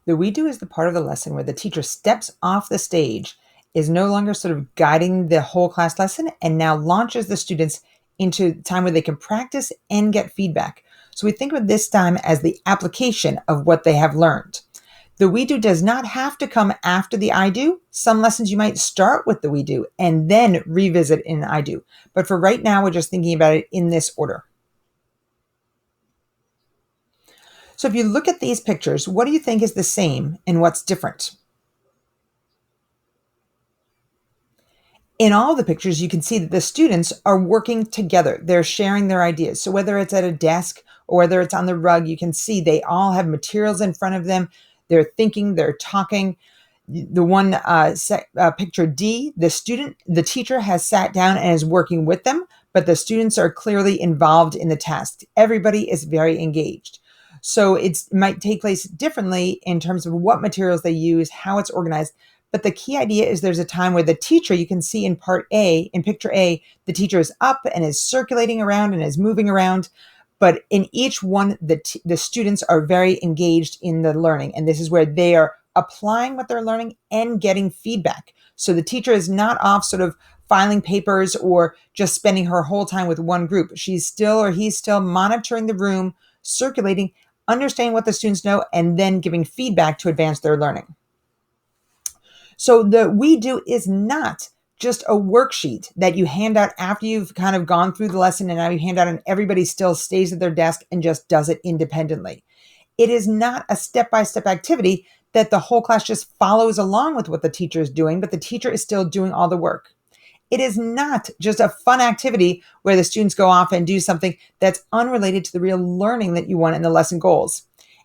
The we do is the part of the lesson where the teacher steps off the stage, is no longer sort of guiding the whole class lesson, and now launches the students into time where they can practice and get feedback. So we think of this time as the application of what they have learned. The we do does not have to come after the I do. Some lessons you might start with the we do and then revisit in I do. But for right now, we're just thinking about it in this order. So if you look at these pictures, what do you think is the same and what's different? In all the pictures, you can see that the students are working together. They're sharing their ideas. So whether it's at a desk or whether it's on the rug, you can see they all have materials in front of them. They're thinking, they're talking. The one picture D, the teacher has sat down and is working with them, but the students are clearly involved in the task. Everybody is very engaged. So it might take place differently in terms of what materials they use, how it's organized. But the key idea is there's a time where the teacher, you can see in part A, in picture A, the teacher is up and is circulating around and is moving around. But in each one, the students are very engaged in the learning. And this is where they are applying what they're learning and getting feedback. So the teacher is not off sort of filing papers or just spending her whole time with one group. She's still or he's still monitoring the room, circulating, understanding what the students know, and then giving feedback to advance their learning. So the we do is not just a worksheet that you hand out after you've kind of gone through the lesson and now you hand out and everybody still stays at their desk and just does it independently. It is not a step-by-step activity that the whole class just follows along with what the teacher is doing, but the teacher is still doing all the work. It is not just a fun activity where the students go off and do something that's unrelated to the real learning that you want in the lesson goals.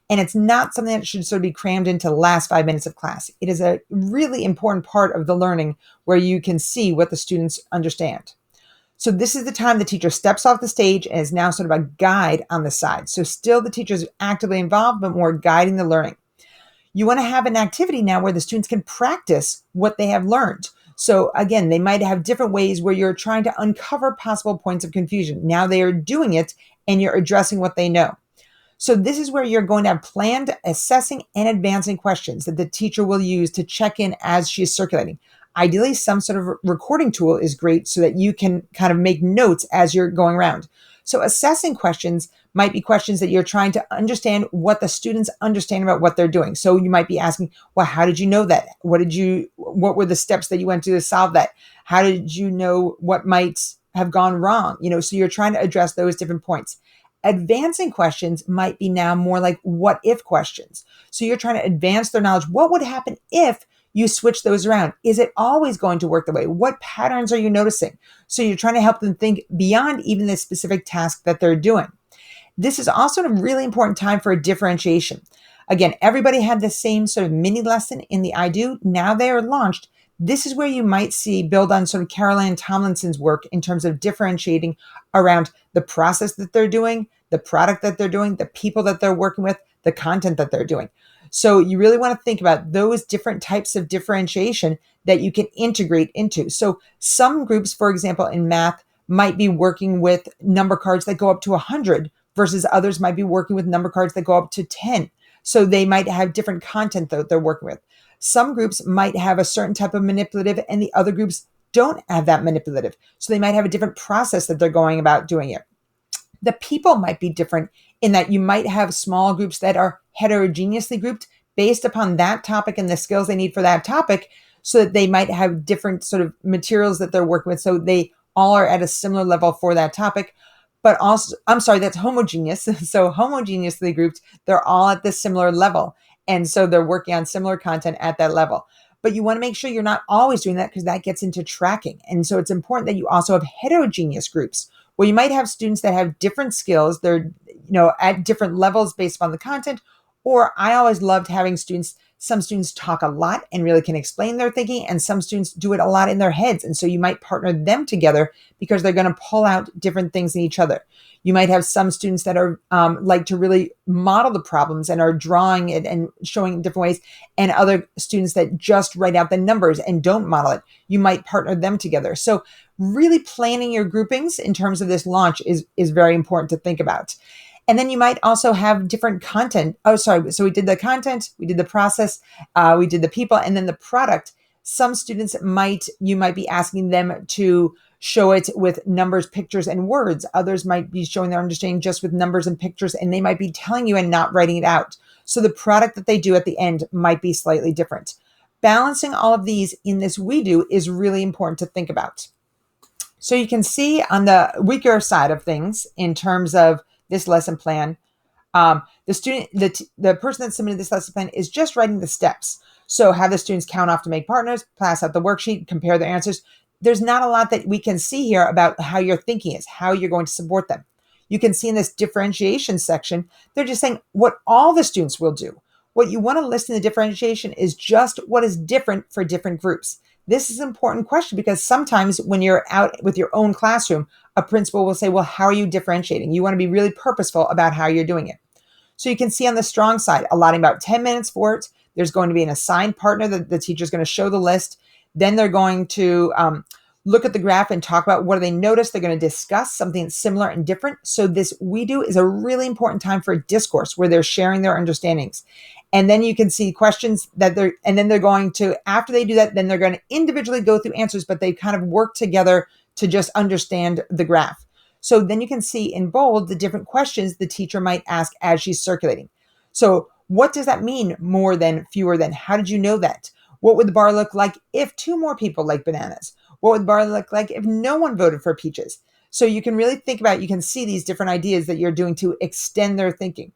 And it's not something that should sort of be crammed into the last 5 minutes of class. It is a really important part of the learning where you can see what the students understand. So this is the time the teacher steps off the stage and is now sort of a guide on the side. So still the teacher is actively involved, but more guiding the learning. You want to have an activity now where the students can practice what they have learned. So again, they might have different ways where you're trying to uncover possible points of confusion. Now they are doing it and you're addressing what they know. So this is where you're going to have planned, assessing, and advancing questions that the teacher will use to check in as she's circulating. Ideally, some sort of recording tool is great so that you can kind of make notes as you're going around. So assessing questions might be questions that you're trying to understand what the students understand about what they're doing. So you might be asking, well, how did you know that? What were the steps that you went to solve that? How did you know what might have gone wrong? So you're trying to address those different points. Advancing questions might be now more like what if questions. So you're trying to advance their knowledge. What would happen if you switch those around? Is it always going to work the way? What patterns are you noticing? So you're trying to help them think beyond even the specific task that they're doing. This is also a really important time for a differentiation. Again, everybody had the same sort of mini lesson in the I do. Now they are launched. This is where you might build on sort of Carol Ann Tomlinson's work in terms of differentiating around the process that they're doing, the product that they're doing, the people that they're working with, the content that they're doing. So you really want to think about those different types of differentiation that you can integrate into. So some groups, for example, in math might be working with number cards that go up to 100 versus others might be working with number cards that go up to 10. So they might have different content that they're working with. Some groups might have a certain type of manipulative and the other groups don't have that manipulative. So they might have a different process that they're going about doing it. The people might be different in that you might have small groups that are heterogeneously grouped based upon that topic and the skills they need for that topic, so that they might have different sort of materials that they're working with. So they all are at a similar level for that topic. But also, that's homogeneous. So homogeneously grouped, they're all at this similar level. And so they're working on similar content at that level. But you want to make sure you're not always doing that because that gets into tracking. And so it's important that you also have heterogeneous groups where you might have students that have different skills. They're, at different levels based upon the content. Or I always loved having some students talk a lot and really can explain their thinking, and some students do it a lot in their heads. And so you might partner them together because they're going to pull out different things in each other. You might have some students that are like to really model the problems and are drawing it and showing different ways, and other students that just write out the numbers and don't model it. You might partner them together. So really planning your groupings in terms of this launch is very important to think about. And then you might also have different content. Oh, sorry. So we did the content, we did the process, we did the people, and then the product. Some students you might be asking them to show it with numbers, pictures, and words. Others might be showing their understanding just with numbers and pictures, and they might be telling you and not writing it out. So the product that they do at the end might be slightly different. Balancing all of these in this we do is really important to think about. So you can see on the weaker side of things in terms of this lesson plan, the person that submitted this lesson plan is just writing the steps. So have the students count off to make partners, pass out the worksheet, compare their answers. There's not a lot that we can see here about how your thinking is, how you're going to support them. You can see in this differentiation section, they're just saying what all the students will do. What you want to list in the differentiation is just what is different for different groups. This is an important question because sometimes when you're out with your own classroom, a principal will say, well, how are you differentiating? You want to be really purposeful about how you're doing it. So you can see on the strong side, allotting about 10 minutes for it. There's going to be an assigned partner that the teacher is going to show the list. Then they're going to look at the graph and talk about what do they notice. They're going to discuss something similar and different. So this we do is a really important time for a discourse where they're sharing their understandings. And then you can see questions and then they're going to, after they do that, then they're going to individually go through answers, but they kind of work together to just understand the graph. So then you can see in bold the different questions the teacher might ask as she's circulating. So what does that mean? More than, fewer than? How did you know that? What would the bar look like if two more people like bananas? What would the bar look like if no one voted for peaches? So you can really think about, you can see these different ideas that you're doing to extend their thinking.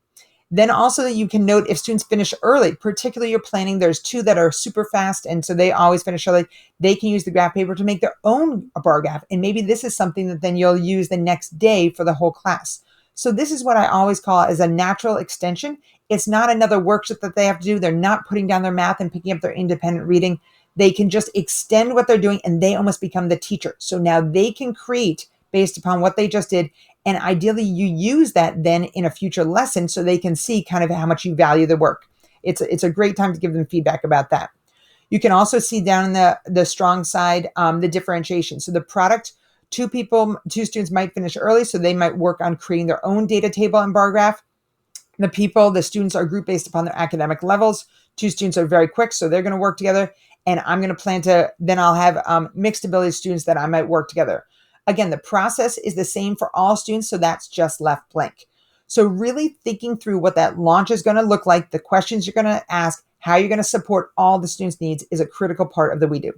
Then also you can note if students finish early, particularly you're planning, there's two that are super fast and so they always finish early. They can use the graph paper to make their own bar graph. And maybe this is something that then you'll use the next day for the whole class. So this is what I always call as a natural extension. It's not another worksheet that they have to do. They're not putting down their math and picking up their independent reading. They can just extend what they're doing and they almost become the teacher. So now they can create based upon what they just did. And ideally you use that then in a future lesson so they can see kind of how much you value the work. It's a great time to give them feedback about that. You can also see down in the strong side, the differentiation. So the product, two students might finish early, so they might work on creating their own data table and bar graph. The students are grouped based upon their academic levels. Two students are very quick, so they're going to work together. And I'm going to plan to, then I'll have mixed ability students that I might work together. Again, the process is the same for all students, so that's just left blank. So really thinking through what that launch is going to look like, the questions you're going to ask, how you're going to support all the students' needs is a critical part of the We Do.